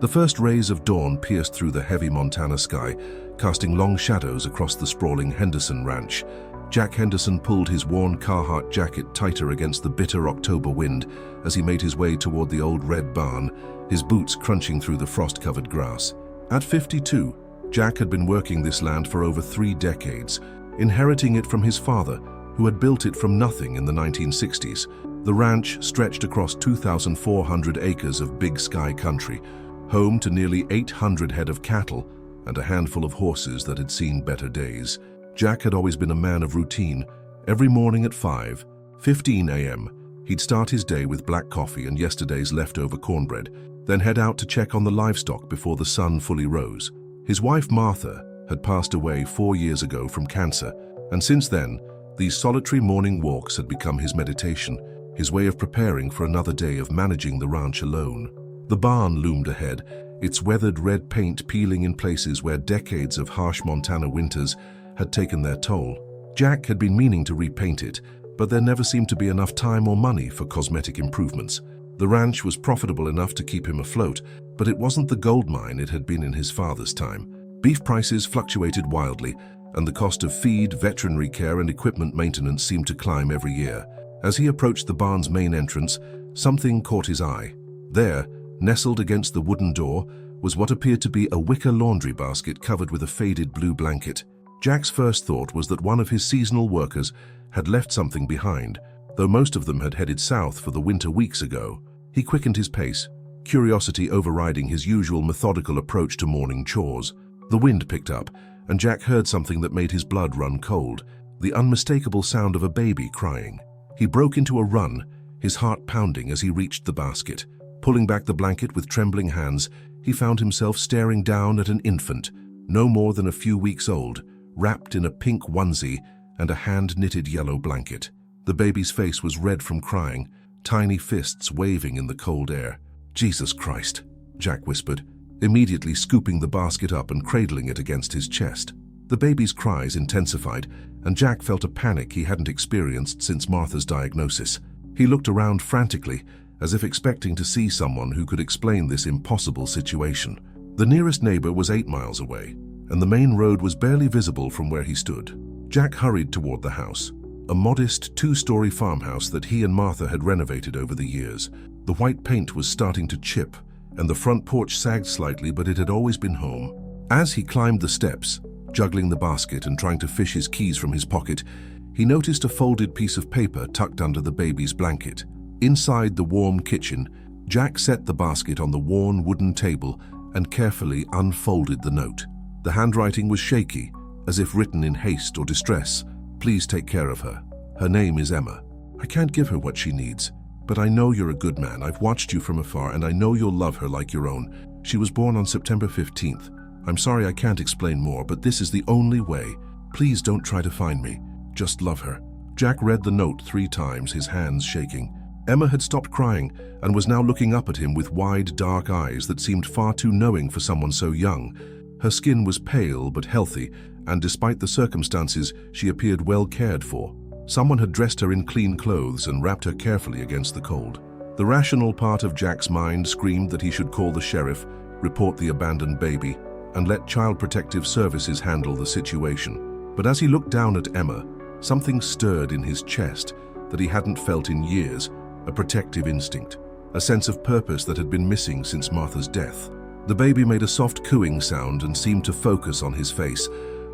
The first rays of dawn pierced through the heavy Montana sky, casting long shadows across the sprawling Henderson ranch. Jack Henderson pulled his worn Carhartt jacket tighter against the bitter October wind as he made his way toward the old red barn, his boots crunching through the frost-covered grass. At 52, Jack had been working this land for over 3 decades, inheriting it from his father, who had built it from nothing in the 1960s. The ranch stretched across 2,400 acres of big sky country, home to nearly 800 head of cattle and a handful of horses that had seen better days. Jack had always been a man of routine. Every morning at 5:15 a.m., he'd start his day with black coffee and yesterday's leftover cornbread, then head out to check on the livestock before the sun fully rose. His wife Martha had passed away 4 years ago from cancer, and since then, these solitary morning walks had become his meditation, his way of preparing for another day of managing the ranch alone. The barn loomed ahead, its weathered red paint peeling in places where decades of harsh Montana winters had taken their toll. Jack had been meaning to repaint it, but there never seemed to be enough time or money for cosmetic improvements. The ranch was profitable enough to keep him afloat, but it wasn't the gold mine it had been in his father's time. Beef prices fluctuated wildly, and the cost of feed, veterinary care, and equipment maintenance seemed to climb every year. As he approached the barn's main entrance, something caught his eye. There, nestled against the wooden door, was what appeared to be a wicker laundry basket covered with a faded blue blanket. Jack's first thought was that one of his seasonal workers had left something behind, though most of them had headed south for the winter weeks ago. He quickened his pace, curiosity overriding his usual methodical approach to morning chores. The wind picked up, and Jack heard something that made his blood run cold, the unmistakable sound of a baby crying. He broke into a run, his heart pounding as he reached the basket. Pulling back the blanket with trembling hands, he found himself staring down at an infant, no more than a few weeks old, wrapped in a pink onesie and a hand-knitted yellow blanket. The baby's face was red from crying, tiny fists waving in the cold air. "Jesus Christ," Jack whispered, immediately scooping the basket up and cradling it against his chest. The baby's cries intensified, and Jack felt a panic he hadn't experienced since Martha's diagnosis. He looked around frantically, as if expecting to see someone who could explain this impossible situation. The nearest neighbor was 8 miles away, and the main road was barely visible from where he stood. Jack hurried toward the house, a modest 2-story farmhouse that he and Martha had renovated over the years. The white paint was starting to chip, and the front porch sagged slightly, but it had always been home. As he climbed the steps, juggling the basket and trying to fish his keys from his pocket, he noticed a folded piece of paper tucked under the baby's blanket. Inside the warm kitchen, Jack set the basket on the worn wooden table and carefully unfolded the note. The handwriting was shaky, as if written in haste or distress. "Please take care of her. Her name is Emma. I can't give her what she needs, but I know you're a good man. I've watched you from afar, and I know you'll love her like your own. She was born on September 15th. I'm sorry I can't explain more, but this is the only way. Please don't try to find me. Just love her." Jack read the note 3 times, his hands shaking. Emma had stopped crying and was now looking up at him with wide, dark eyes that seemed far too knowing for someone so young. Her skin was pale but healthy, and despite the circumstances, she appeared well cared for. Someone had dressed her in clean clothes and wrapped her carefully against the cold. The rational part of Jack's mind screamed that he should call the sheriff, report the abandoned baby, and let Child Protective Services handle the situation. But as he looked down at Emma, something stirred in his chest that he hadn't felt in years, a protective instinct, a sense of purpose that had been missing since Martha's death. The baby made a soft cooing sound and seemed to focus on his face,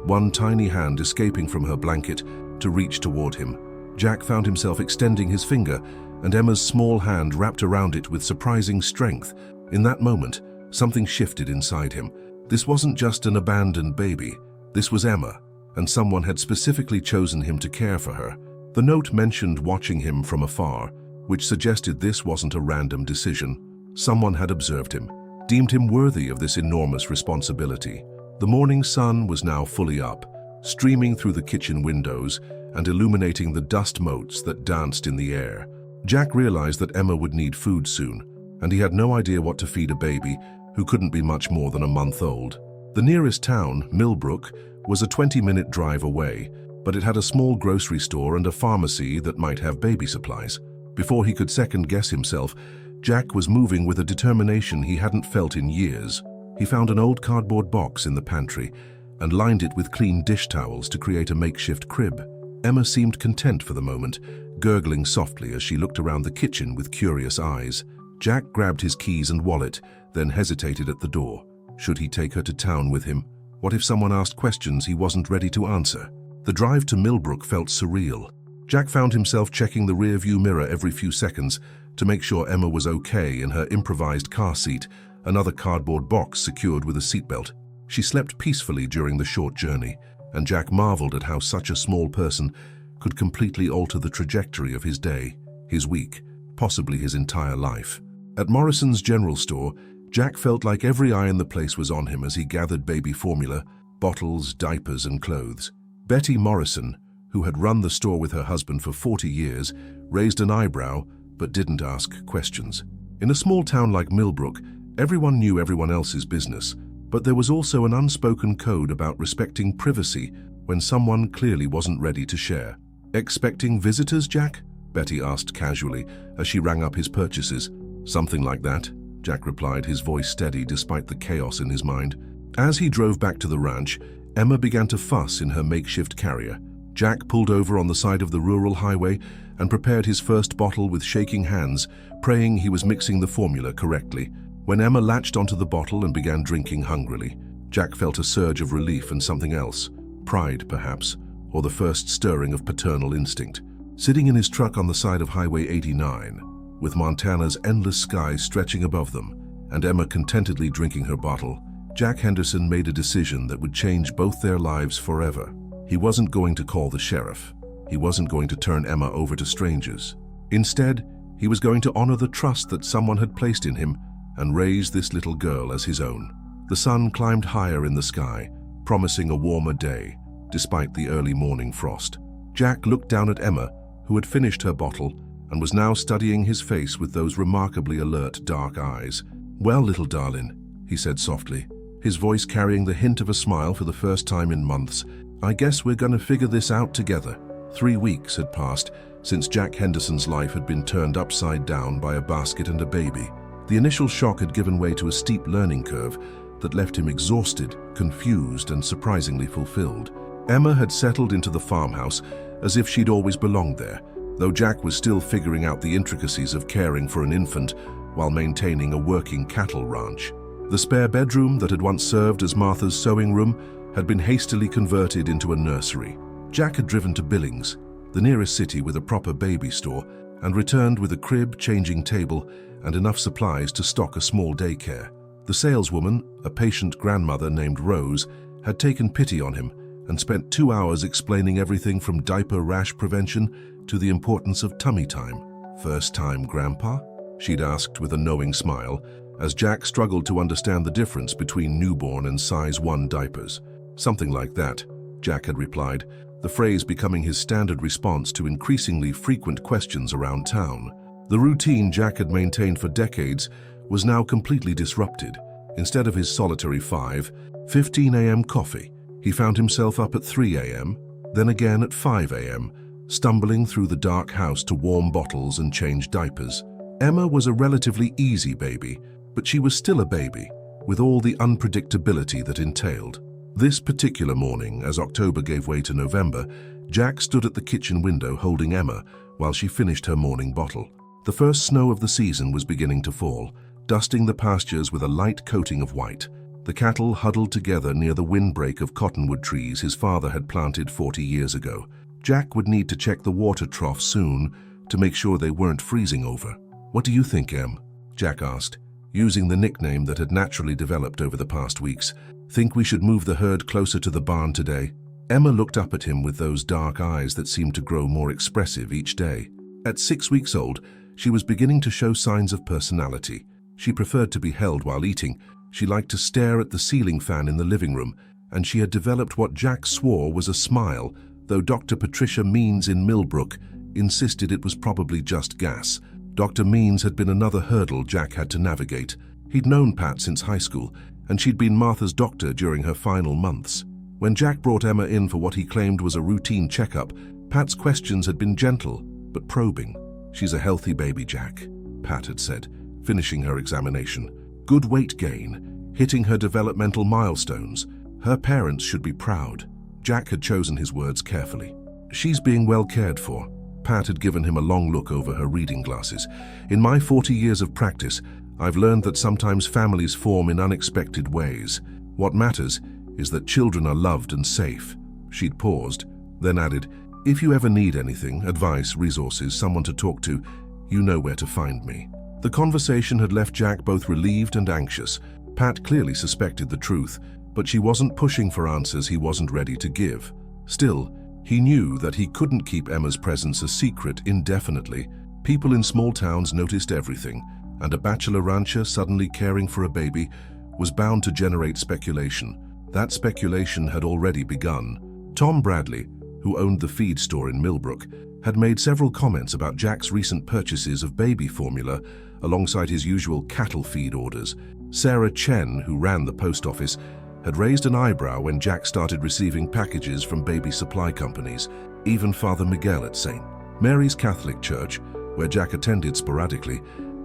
one tiny hand escaping from her blanket to reach toward him. Jack found himself extending his finger, and Emma's small hand wrapped around it with surprising strength. In that moment, something shifted inside him. This wasn't just an abandoned baby. This was Emma, and someone had specifically chosen him to care for her. The note mentioned watching him from afar, which suggested this wasn't a random decision. Someone had observed him, deemed him worthy of this enormous responsibility. The morning sun was now fully up, streaming through the kitchen windows and illuminating the dust motes that danced in the air. Jack realized that Emma would need food soon, and he had no idea what to feed a baby who couldn't be much more than a month old. The nearest town, Millbrook, was a 20-minute drive away, but it had a small grocery store and a pharmacy that might have baby supplies. Before he could second-guess himself, Jack was moving with a determination he hadn't felt in years. He found an old cardboard box in the pantry and lined it with clean dish towels to create a makeshift crib. Emma seemed content for the moment, gurgling softly as she looked around the kitchen with curious eyes. Jack grabbed his keys and wallet, then hesitated at the door. Should he take her to town with him? What if someone asked questions he wasn't ready to answer? The drive to Millbrook felt surreal. Jack found himself checking the rear-view mirror every few seconds to make sure Emma was okay in her improvised car seat, another cardboard box secured with a seatbelt. She slept peacefully during the short journey, and Jack marveled at how such a small person could completely alter the trajectory of his day, his week, possibly his entire life. At Morrison's general store, Jack felt like every eye in the place was on him as he gathered baby formula, bottles, diapers, and clothes. Betty Morrison, who had run the store with her husband for 40 years, raised an eyebrow but didn't ask questions. In a small town like Millbrook, everyone knew everyone else's business, but there was also an unspoken code about respecting privacy when someone clearly wasn't ready to share. "Expecting visitors, Jack?" Betty asked casually as she rang up his purchases. "Something like that," Jack replied, his voice steady despite the chaos in his mind. As he drove back to the ranch, Emma began to fuss in her makeshift carrier. Jack pulled over on the side of the rural highway and prepared his first bottle with shaking hands, praying he was mixing the formula correctly. When Emma latched onto the bottle and began drinking hungrily, Jack felt a surge of relief and something else, pride perhaps, or the first stirring of paternal instinct. Sitting in his truck on the side of Highway 89, with Montana's endless sky stretching above them, and Emma contentedly drinking her bottle, Jack Henderson made a decision that would change both their lives forever. He wasn't going to call the sheriff. He wasn't going to turn Emma over to strangers. Instead, he was going to honor the trust that someone had placed in him and raise this little girl as his own. The sun climbed higher in the sky, promising a warmer day, despite the early morning frost. Jack looked down at Emma, who had finished her bottle and was now studying his face with those remarkably alert dark eyes. "Well, little darling," he said softly, his voice carrying the hint of a smile for the first time in months, "I guess we're gonna figure this out together." 3 weeks had passed since Jack Henderson's life had been turned upside down by a basket and a baby. The initial shock had given way to a steep learning curve that left him exhausted, confused, and surprisingly fulfilled. Emma had settled into the farmhouse as if she'd always belonged there, though Jack was still figuring out the intricacies of caring for an infant while maintaining a working cattle ranch. The spare bedroom that had once served as Martha's sewing room had been hastily converted into a nursery. Jack had driven to Billings, the nearest city with a proper baby store, and returned with a crib, changing table, and enough supplies to stock a small daycare. The saleswoman, a patient grandmother named Rose, had taken pity on him and spent 2 hours explaining everything from diaper rash prevention to the importance of tummy time. "First time, Grandpa?" she'd asked with a knowing smile, as Jack struggled to understand the difference between newborn and size 1 diapers. "Something like that," Jack had replied, the phrase becoming his standard response to increasingly frequent questions around town. The routine Jack had maintained for decades was now completely disrupted. Instead of his solitary 5:15 a.m. coffee, he found himself up at 3 a.m., then again at 5 a.m., stumbling through the dark house to warm bottles and change diapers. Emma was a relatively easy baby, but she was still a baby, with all the unpredictability that entailed. This particular morning, as October gave way to November, Jack stood at the kitchen window holding Emma while she finished her morning bottle. The first snow of the season was beginning to fall, dusting the pastures with a light coating of white. The cattle huddled together near the windbreak of cottonwood trees his father had planted 40 years ago. Jack would need to check the water trough soon to make sure they weren't freezing over. "What do you think, Em?" Jack asked, using the nickname that had naturally developed over the past weeks. "Think we should move the herd closer to the barn today?" Emma looked up at him with those dark eyes that seemed to grow more expressive each day. At 6 weeks old, she was beginning to show signs of personality. She preferred to be held while eating. She liked to stare at the ceiling fan in the living room, and she had developed what Jack swore was a smile, though Dr. Patricia Means in Millbrook insisted it was probably just gas. Dr. Means had been another hurdle Jack had to navigate. He'd known Pat since high school, and she'd been Martha's doctor during her final months. When Jack brought Emma in for what he claimed was a routine checkup, Pat's questions had been gentle, but probing. "She's a healthy baby, Jack," Pat had said, finishing her examination. Good weight gain, hitting her developmental milestones. Her parents should be proud. Jack had chosen his words carefully. She's being well cared for. Pat had given him a long look over her reading glasses. In my 40 years of practice, I've learned that sometimes families form in unexpected ways. What matters is that children are loved and safe. She'd paused, then added, if you ever need anything, advice, resources, someone to talk to, you know where to find me. The conversation had left Jack both relieved and anxious. Pat clearly suspected the truth, but she wasn't pushing for answers he wasn't ready to give. Still, he knew that he couldn't keep Emma's presence a secret indefinitely. People in small towns noticed everything, and a bachelor rancher suddenly caring for a baby was bound to generate speculation. That speculation had already begun. Tom Bradley, who owned the feed store in Millbrook, had made several comments about Jack's recent purchases of baby formula alongside his usual cattle feed orders. Sarah Chen, who ran the post office, had raised an eyebrow when Jack started receiving packages from baby supply companies. Even Father Miguel at St. Mary's Catholic Church, where Jack attended sporadically,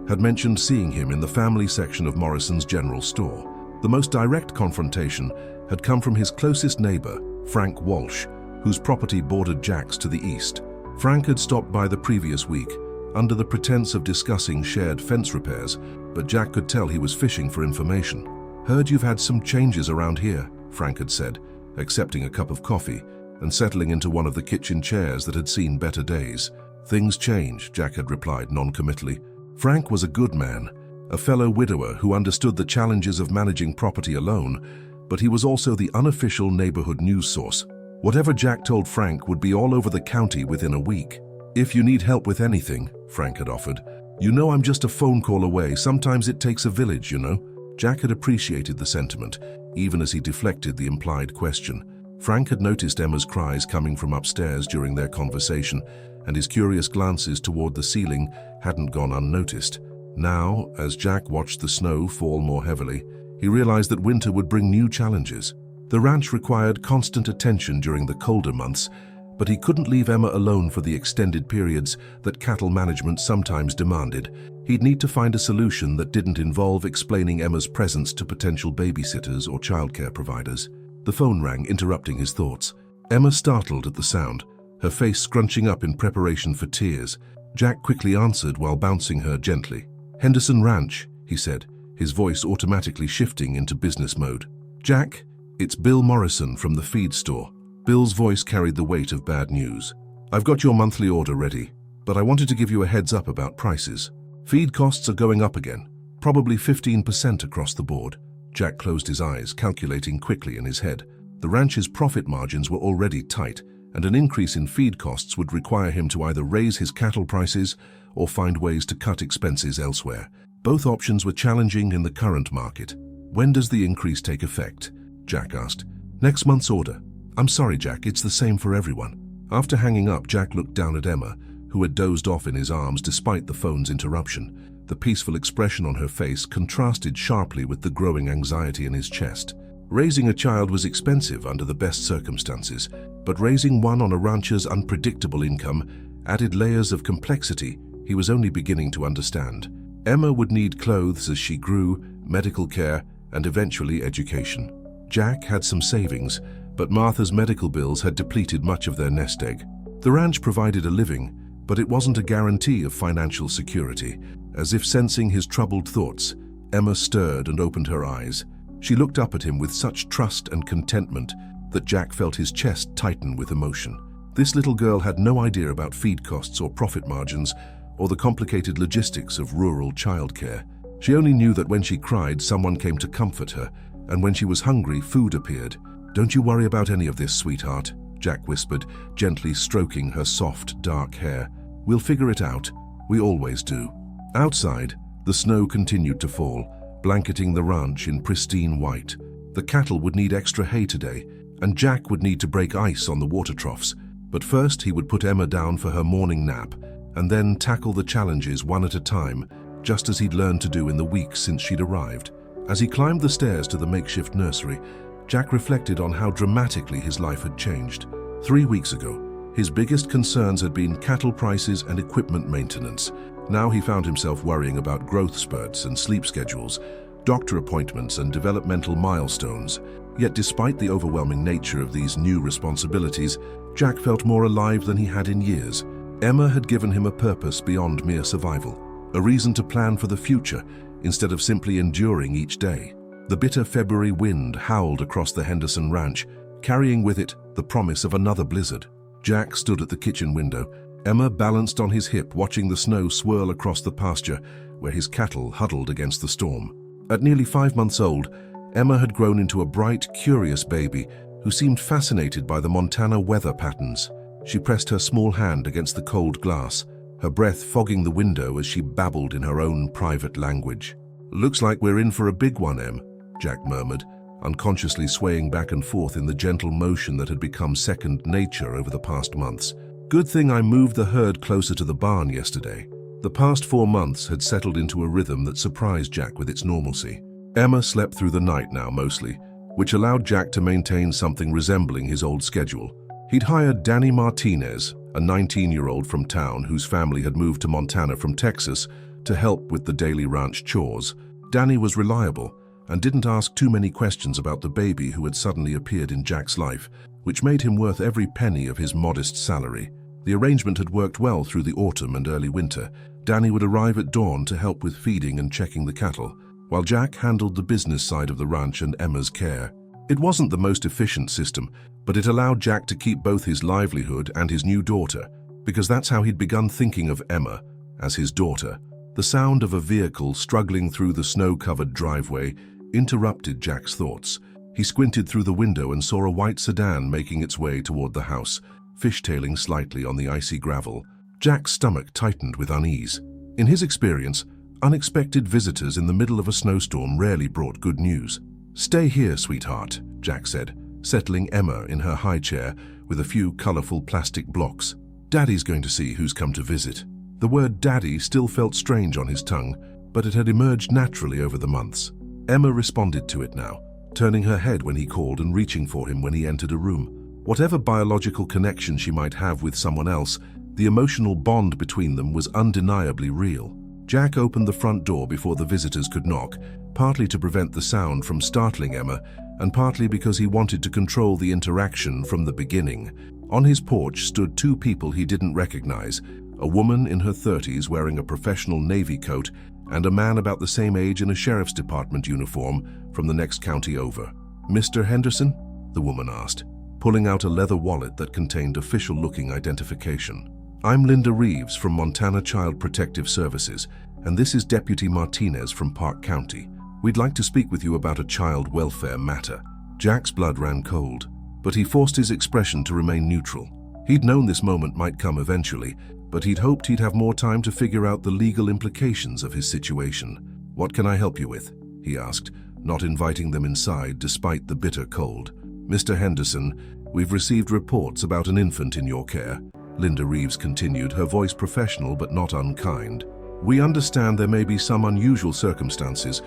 had mentioned seeing him in the family section of Morrison's general store. The most direct confrontation had come from his closest neighbor, Frank Walsh, whose property bordered Jack's to the east. Frank had stopped by the previous week, under the pretense of discussing shared fence repairs, but Jack could tell he was fishing for information. Heard you've had some changes around here, Frank had said, accepting a cup of coffee and settling into one of the kitchen chairs that had seen better days. Things change, Jack had replied non-committally. Frank was a good man, a fellow widower who understood the challenges of managing property alone, but he was also the unofficial neighborhood news source. Whatever Jack told Frank would be all over the county within a week. If you need help with anything, Frank had offered, you know I'm just a phone call away. Sometimes it takes a village, you know. Jack had appreciated the sentiment, even as he deflected the implied question. Frank had noticed Emma's cries coming from upstairs during their conversation, and his curious glances toward the ceiling hadn't gone unnoticed. Now, as Jack watched the snow fall more heavily, he realized that winter would bring new challenges. The ranch required constant attention during the colder months, but he couldn't leave Emma alone for the extended periods that cattle management sometimes demanded. He'd need to find a solution that didn't involve explaining Emma's presence to potential babysitters or childcare providers. The phone rang, interrupting his thoughts. Emma startled at the sound, her face scrunching up in preparation for tears. Jack quickly answered while bouncing her gently. Henderson Ranch, he said, his voice automatically shifting into business mode. Jack, it's Bill Morrison from the feed store. Bill's voice carried the weight of bad news. I've got your monthly order ready, but I wanted to give you a heads up about prices. Feed costs are going up again, probably 15% across the board. Jack closed his eyes, calculating quickly in his head. The ranch's profit margins were already tight, and an increase in feed costs would require him to either raise his cattle prices or find ways to cut expenses elsewhere. Both options were challenging in the current market. When does the increase take effect? Jack asked. Next month's order. I'm sorry, Jack, it's the same for everyone. After hanging up, Jack looked down at Emma, who had dozed off in his arms despite the phone's interruption. The peaceful expression on her face contrasted sharply with the growing anxiety in his chest. Raising a child was expensive under the best circumstances, but raising one on a rancher's unpredictable income added layers of complexity he was only beginning to understand. Emma would need clothes as she grew, medical care, and eventually education. Jack had some savings, but Martha's medical bills had depleted much of their nest egg. The ranch provided a living, but it wasn't a guarantee of financial security. As if sensing his troubled thoughts, Emma stirred and opened her eyes. She looked up at him with such trust and contentment that Jack felt his chest tighten with emotion. This little girl had no idea about feed costs or profit margins or the complicated logistics of rural childcare. She only knew that when she cried, someone came to comfort her, and when she was hungry, food appeared. Don't you worry about any of this, sweetheart, Jack whispered, gently stroking her soft, dark hair. We'll figure it out. We always do. Outside, the snow continued to fall, blanketing the ranch in pristine white. The cattle would need extra hay today, and Jack would need to break ice on the water troughs. But first he would put Emma down for her morning nap, and then tackle the challenges one at a time, just as he'd learned to do in the weeks since she'd arrived. As he climbed the stairs to the makeshift nursery, Jack reflected on how dramatically his life had changed. 3 weeks ago, his biggest concerns had been cattle prices and equipment maintenance. Now he found himself worrying about growth spurts and sleep schedules, doctor appointments and developmental milestones. Yet despite the overwhelming nature of these new responsibilities, Jack felt more alive than he had in years. Emma had given him a purpose beyond mere survival, a reason to plan for the future instead of simply enduring each day. The bitter February wind howled across the Henderson ranch, carrying with it the promise of another blizzard. Jack stood at the kitchen window, Emma balanced on his hip, watching the snow swirl across the pasture where his cattle huddled against the storm. At nearly 5 months old, Emma had grown into a bright, curious baby who seemed fascinated by the Montana weather patterns. She pressed her small hand against the cold glass, her breath fogging the window as she babbled in her own private language. "Looks like we're in for a big one, Em," Jack murmured, unconsciously swaying back and forth in the gentle motion that had become second nature over the past months. "Good thing I moved the herd closer to the barn yesterday." The past 4 months had settled into a rhythm that surprised Jack with its normalcy. Emma slept through the night now mostly, which allowed Jack to maintain something resembling his old schedule. He'd hired Danny Martinez, a 19-year-old from town whose family had moved to Montana from Texas, to help with the daily ranch chores. Danny was reliable and didn't ask too many questions about the baby who had suddenly appeared in Jack's life, which made him worth every penny of his modest salary. The arrangement had worked well through the autumn and early winter. Danny would arrive at dawn to help with feeding and checking the cattle, while Jack handled the business side of the ranch and Emma's care. It wasn't the most efficient system, but it allowed Jack to keep both his livelihood and his new daughter, because that's how he'd begun thinking of Emma, as his daughter. The sound of a vehicle struggling through the snow-covered driveway interrupted Jack's thoughts. He squinted through the window and saw a white sedan making its way toward the house, fishtailing slightly on the icy gravel. Jack's stomach tightened with unease. In his experience, unexpected visitors in the middle of a snowstorm rarely brought good news. "Stay here, sweetheart," Jack said, settling Emma in her high chair with a few colorful plastic blocks. "Daddy's going to see who's come to visit." The word daddy still felt strange on his tongue, but it had emerged naturally over the months. Emma responded to it now, turning her head when he called and reaching for him when he entered a room. Whatever biological connection she might have with someone else, the emotional bond between them was undeniably real. Jack opened the front door before the visitors could knock, partly to prevent the sound from startling Emma, and partly because he wanted to control the interaction from the beginning. On his porch stood 2 people he didn't recognize, a woman in her 30s wearing a professional Navy coat, and a man about the same age in a sheriff's department uniform from the next county over. "Mr. Henderson?" the woman asked, pulling out a leather wallet that contained official-looking identification. "I'm Linda Reeves from Montana Child Protective Services, and this is Deputy Martinez from Park County. We'd like to speak with you about a child welfare matter." Jack's blood ran cold, but he forced his expression to remain neutral. He'd known this moment might come eventually, but he'd hoped he'd have more time to figure out the legal implications of his situation. "What can I help you with?" he asked, not inviting them inside despite the bitter cold. "Mr. Henderson, we've received reports about an infant in your care," Linda Reeves continued, her voice professional but not unkind. "We understand there may be some unusual circumstances,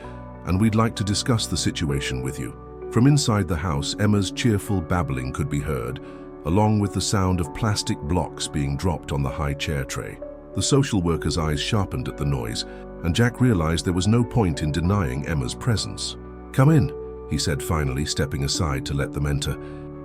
and we'd like to discuss the situation with you." From inside the house, Emma's cheerful babbling could be heard, along with the sound of plastic blocks being dropped on the high chair tray. The social worker's eyes sharpened at the noise, and Jack realized there was no point in denying Emma's presence. "Come in," he said finally, stepping aside to let them enter.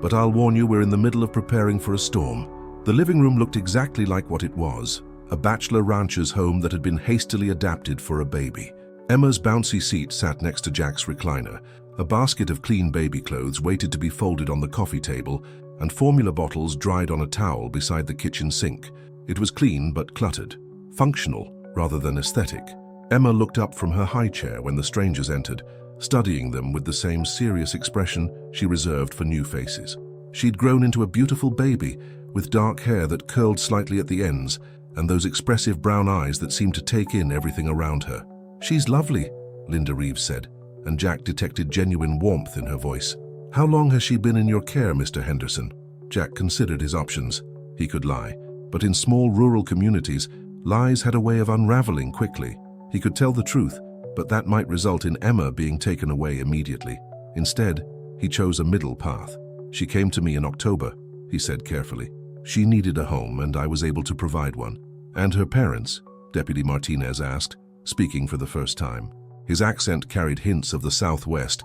"But I'll warn you, we're in the middle of preparing for a storm." The living room looked exactly like what it was, a bachelor rancher's home that had been hastily adapted for a baby. Emma's bouncy seat sat next to Jack's recliner. A basket of clean baby clothes waited to be folded on the coffee table, and formula bottles dried on a towel beside the kitchen sink. It was clean but cluttered, functional rather than aesthetic. Emma looked up from her high chair when the strangers entered, studying them with the same serious expression she reserved for new faces. She'd grown into a beautiful baby, with dark hair that curled slightly at the ends, and those expressive brown eyes that seemed to take in everything around her. "She's lovely," Linda Reeves said, and Jack detected genuine warmth in her voice. "How long has she been in your care, Mr. Henderson?" Jack considered his options. He could lie, but in small rural communities, lies had a way of unraveling quickly. He could tell the truth, but that might result in Emma being taken away immediately. Instead, he chose a middle path. "She came to me in October," he said carefully. "She needed a home, and I was able to provide one. And her parents," Deputy Martinez asked, speaking for the first time. His accent carried hints of the Southwest,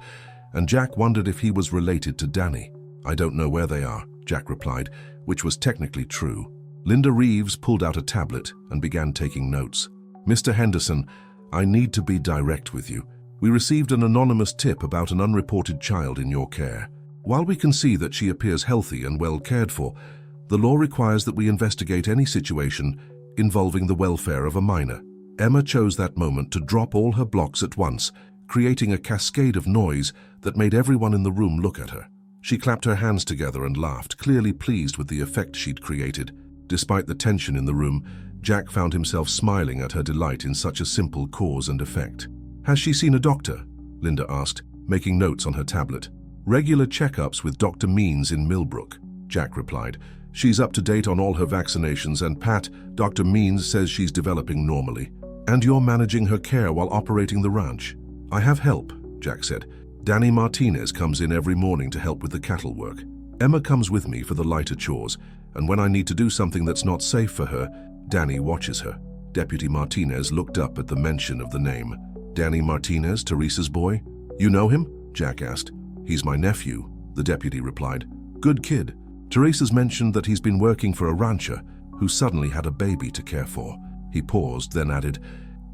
and Jack wondered if he was related to Danny. "I don't know where they are," Jack replied, which was technically true. Linda Reeves pulled out a tablet and began taking notes. "Mr. Henderson, I need to be direct with you. We received an anonymous tip about an unreported child in your care. While we can see that she appears healthy and well cared for, the law requires that we investigate any situation involving the welfare of a minor." Emma chose that moment to drop all her blocks at once, creating a cascade of noise that made everyone in the room look at her. She clapped her hands together and laughed, clearly pleased with the effect she'd created. Despite the tension in the room, Jack found himself smiling at her delight in such a simple cause and effect. "Has she seen a doctor?" Linda asked, making notes on her tablet. "Regular checkups with Dr. Means in Millbrook," Jack replied. "She's up to date on all her vaccinations, and Pat, Dr. Means says she's developing normally. And you're managing her care while operating the ranch." "I have help," Jack said. "Danny Martinez comes in every morning to help with the cattle work. Emma comes with me for the lighter chores, and when I need to do something that's not safe for her, Danny watches her." Deputy Martinez looked up at the mention of the name. "Danny Martinez, Teresa's boy? You know him?" Jack asked. "He's my nephew," the deputy replied. "Good kid. Teresa's mentioned that he's been working for a rancher who suddenly had a baby to care for." He paused, then added,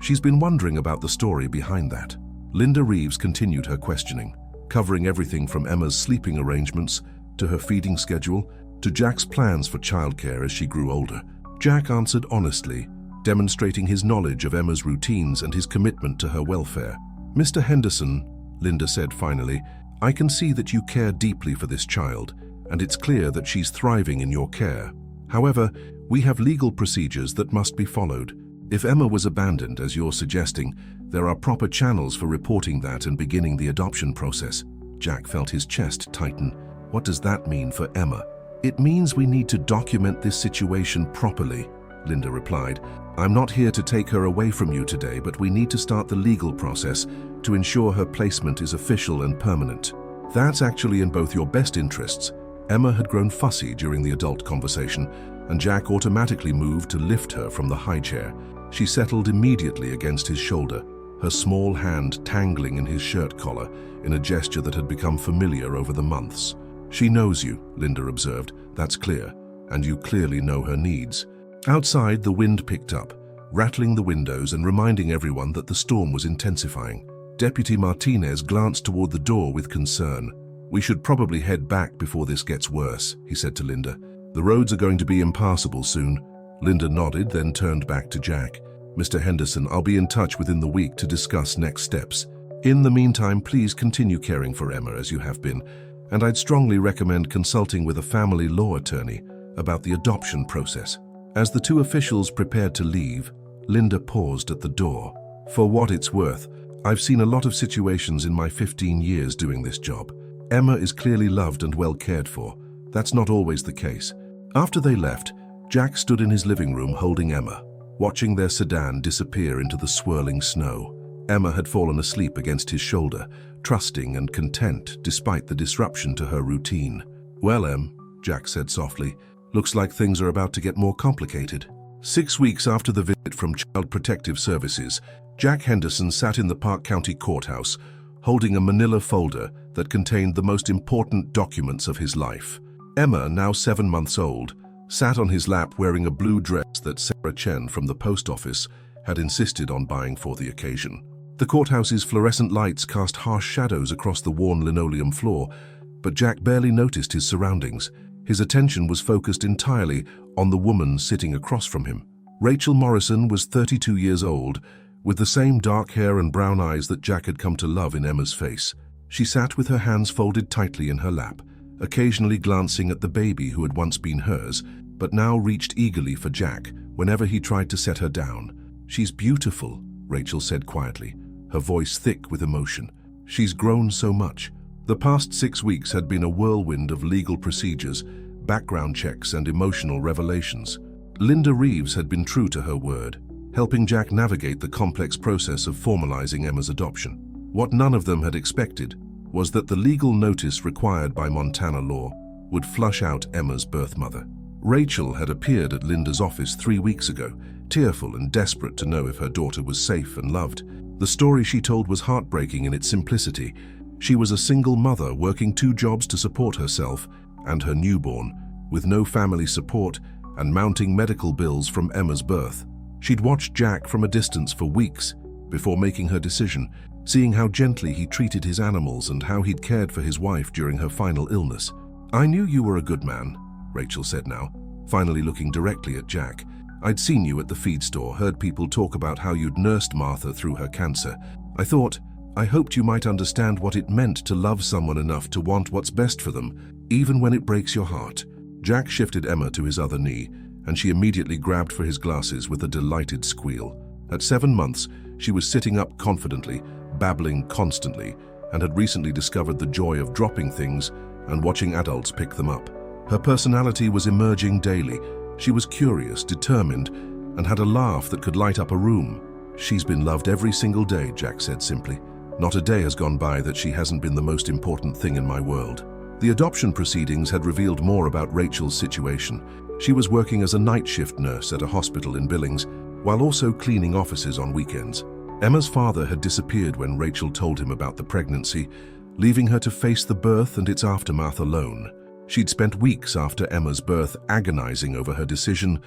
"She's been wondering about the story behind that." Linda Reeves continued her questioning, covering everything from Emma's sleeping arrangements to her feeding schedule to Jack's plans for childcare as she grew older. Jack answered honestly, demonstrating his knowledge of Emma's routines and his commitment to her welfare. "Mr. Henderson," Linda said finally, "I can see that you care deeply for this child, and it's clear that she's thriving in your care. However, we have legal procedures that must be followed. If Emma was abandoned, as you're suggesting, there are proper channels for reporting that and beginning the adoption process." Jack felt his chest tighten. "What does that mean for Emma?" "It means we need to document this situation properly," Linda replied. "I'm not here to take her away from you today, but we need to start the legal process to ensure her placement is official and permanent. That's actually in both your best interests." Emma had grown fussy during the adult conversation, and Jack automatically moved to lift her from the high chair. She settled immediately against his shoulder, her small hand tangling in his shirt collar in a gesture that had become familiar over the months. "She knows you," Linda observed. "That's clear, and you clearly know her needs." Outside, the wind picked up, rattling the windows and reminding everyone that the storm was intensifying. Deputy Martinez glanced toward the door with concern. "We should probably head back before this gets worse," he said to Linda. "The roads are going to be impassable soon." Linda nodded, then turned back to Jack. "Mr. Henderson, I'll be in touch within the week to discuss next steps. In the meantime, please continue caring for Emma as you have been, and I'd strongly recommend consulting with a family law attorney about the adoption process." As the two officials prepared to leave, Linda paused at the door. "For what it's worth, I've seen a lot of situations in my 15 years doing this job. Emma is clearly loved and well cared for. That's not always the case." After they left, Jack stood in his living room holding Emma, watching their sedan disappear into the swirling snow. Emma had fallen asleep against his shoulder, trusting and content despite the disruption to her routine. "Well, Em," Jack said softly, "looks like things are about to get more complicated." 6 weeks after the visit from Child Protective Services, Jack Henderson sat in the Park County Courthouse, holding a manila folder that contained the most important documents of his life. Emma, now 7 months old, sat on his lap wearing a blue dress that Sarah Chen from the post office had insisted on buying for the occasion. The courthouse's fluorescent lights cast harsh shadows across the worn linoleum floor, but Jack barely noticed his surroundings. His attention was focused entirely on the woman sitting across from him. Rachel Morrison was 32 years old, with the same dark hair and brown eyes that Jack had come to love in Emma's face. She sat with her hands folded tightly in her lap, occasionally glancing at the baby who had once been hers, but now reached eagerly for Jack whenever he tried to set her down. "She's beautiful," Rachel said quietly, her voice thick with emotion. "She's grown so much." The past 6 weeks had been a whirlwind of legal procedures, background checks, and emotional revelations. Linda Reeves had been true to her word, helping Jack navigate the complex process of formalizing Emma's adoption. What none of them had expected was that the legal notice required by Montana law would flush out Emma's birth mother. Rachel had appeared at Linda's office 3 weeks ago, tearful and desperate to know if her daughter was safe and loved. The story she told was heartbreaking in its simplicity. She was a single mother working 2 jobs to support herself and her newborn, with no family support and mounting medical bills from Emma's birth. She'd watched Jack from a distance for weeks before making her decision, seeing how gently he treated his animals and how he'd cared for his wife during her final illness. "I knew you were a good man," Rachel said now, finally looking directly at Jack. "I'd seen you at the feed store, heard people talk about how you'd nursed Martha through her cancer. I hoped you might understand what it meant to love someone enough to want what's best for them, even when it breaks your heart." Jack shifted Emma to his other knee, and she immediately grabbed for his glasses with a delighted squeal. At 7 months, she was sitting up confidently, babbling constantly, and had recently discovered the joy of dropping things and watching adults pick them up. Her personality was emerging daily. She was curious, determined, and had a laugh that could light up a room. "She's been loved every single day," Jack said simply. "Not a day has gone by that she hasn't been the most important thing in my world." The adoption proceedings had revealed more about Rachel's situation. She was working as a night shift nurse at a hospital in Billings, while also cleaning offices on weekends. Emma's father had disappeared when Rachel told him about the pregnancy, leaving her to face the birth and its aftermath alone. She'd spent weeks after Emma's birth agonizing over her decision,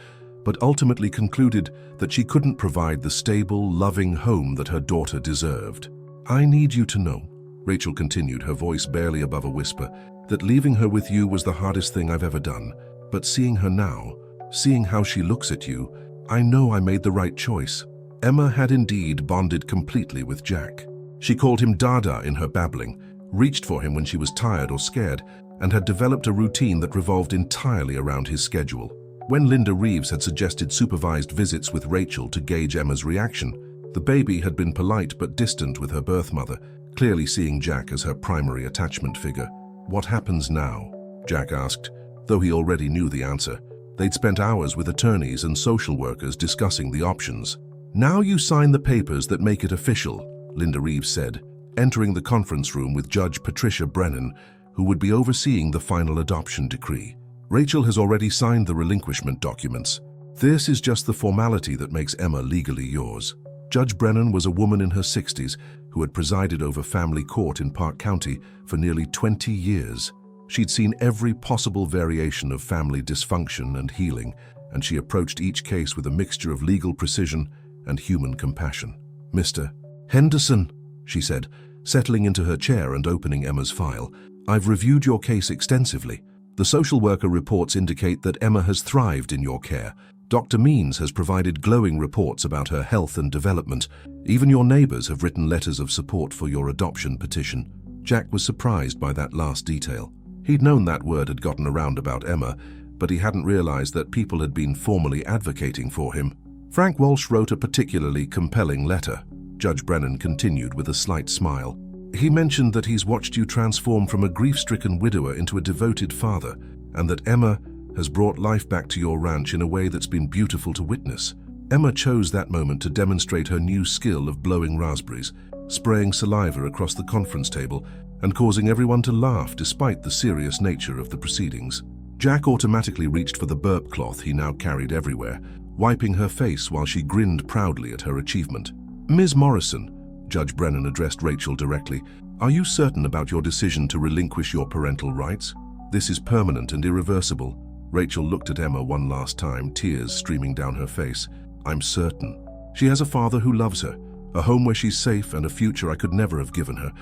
but ultimately concluded that she couldn't provide the stable, loving home that her daughter deserved. "I need you to know," Rachel continued, her voice barely above a whisper, "that leaving her with you was the hardest thing I've ever done. But seeing her now, seeing how she looks at you, I know I made the right choice." Emma had indeed bonded completely with Jack. She called him Dada in her babbling, reached for him when she was tired or scared, and had developed a routine that revolved entirely around his schedule. When Linda Reeves had suggested supervised visits with Rachel to gauge Emma's reaction, the baby had been polite but distant with her birth mother, clearly seeing Jack as her primary attachment figure. "What happens now?" Jack asked, though he already knew the answer. They'd spent hours with attorneys and social workers discussing the options. "Now you sign the papers that make it official," Linda Reeves said, entering the conference room with Judge Patricia Brennan, who would be overseeing the final adoption decree. "Rachel has already signed the relinquishment documents. This is just the formality that makes Emma legally yours." Judge Brennan was a woman in her 60s who had presided over family court in Park County for nearly 20 years. She'd seen every possible variation of family dysfunction and healing, and she approached each case with a mixture of legal precision and human compassion. "Mr. Henderson," she said, settling into her chair and opening Emma's file, "I've reviewed your case extensively. The social worker reports indicate that Emma has thrived in your care. Dr. Means has provided glowing reports about her health and development. Even your neighbors have written letters of support for your adoption petition." Jack was surprised by that last detail. He'd known that word had gotten around about Emma, but he hadn't realized that people had been formally advocating for him. "Frank Walsh wrote a particularly compelling letter," Judge Brennan continued with a slight smile. "He mentioned that he's watched you transform from a grief-stricken widower into a devoted father, and that Emma has brought life back to your ranch in a way that's been beautiful to witness." Emma chose that moment to demonstrate her new skill of blowing raspberries, spraying saliva across the conference table, and causing everyone to laugh despite the serious nature of the proceedings. Jack automatically reached for the burp cloth he now carried everywhere, wiping her face while she grinned proudly at her achievement. "Ms. Morrison," Judge Brennan addressed Rachel directly, "are you certain about your decision to relinquish your parental rights? This is permanent and irreversible." Rachel looked at Emma one last time, tears streaming down her face. "I'm certain. She has a father who loves her, a home where she's safe, and a future I could never have given her.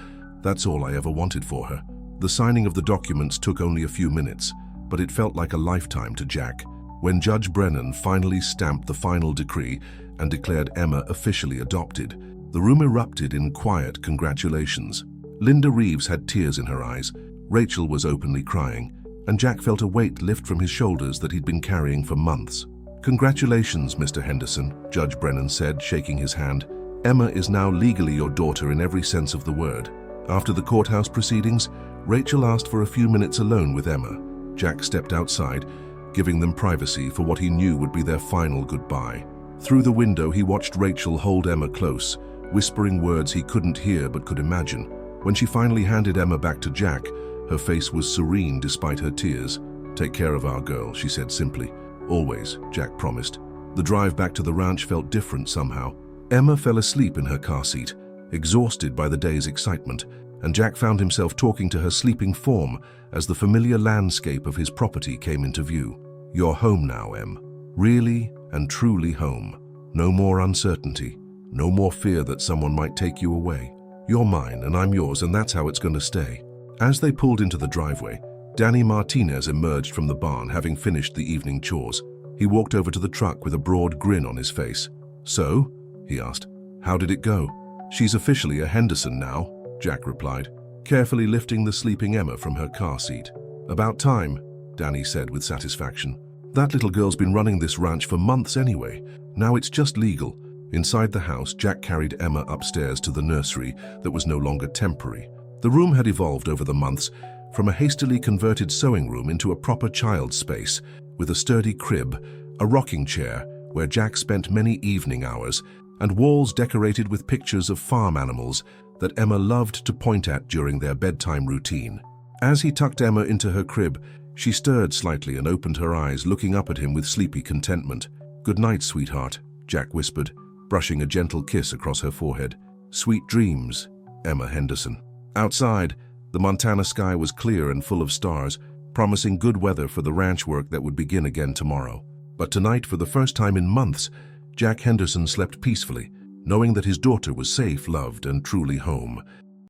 That's all I ever wanted for her." The signing of the documents took only a few minutes, but it felt like a lifetime to Jack. When Judge Brennan finally stamped the final decree and declared Emma officially adopted, the room erupted in quiet congratulations. Linda Reeves had tears in her eyes, Rachel was openly crying, and Jack felt a weight lift from his shoulders that he'd been carrying for months. "Congratulations, Mr. Henderson," Judge Brennan said, shaking his hand. "Emma is now legally your daughter in every sense of the word." After the courthouse proceedings, Rachel asked for a few minutes alone with Emma. Jack stepped outside, giving them privacy for what he knew would be their final goodbye. Through the window, he watched Rachel hold Emma close, whispering words he couldn't hear but could imagine. When she finally handed Emma back to Jack, her face was serene despite her tears. "Take care of our girl," she said simply. "Always," Jack promised. The drive back to the ranch felt different somehow. Emma fell asleep in her car seat, exhausted by the day's excitement, and Jack found himself talking to her sleeping form as the familiar landscape of his property came into view. "You're home now, Em. Really and truly home. No more uncertainty. No more fear that someone might take you away. You're mine and I'm yours, and that's how it's going to stay." As they pulled into the driveway, Danny Martinez emerged from the barn, having finished the evening chores. He walked over to the truck with a broad grin on his face. "So?" he asked. "How did it go?" "She's officially a Henderson now," Jack replied, carefully lifting the sleeping Emma from her car seat. "About time," Danny said with satisfaction. "That little girl's been running this ranch for months anyway. Now it's just legal." Inside the house, Jack carried Emma upstairs to the nursery that was no longer temporary. The room had evolved over the months from a hastily converted sewing room into a proper child's space, with a sturdy crib, a rocking chair where Jack spent many evening hours, and walls decorated with pictures of farm animals that Emma loved to point at during their bedtime routine. As he tucked Emma into her crib, she stirred slightly and opened her eyes, looking up at him with sleepy contentment. "Good night, sweetheart," Jack whispered, brushing a gentle kiss across her forehead. "Sweet dreams, Emma Henderson." Outside, the Montana sky was clear and full of stars, promising good weather for the ranch work that would begin again tomorrow. But tonight, for the first time in months, Jack Henderson slept peacefully, knowing that his daughter was safe, loved, and truly home.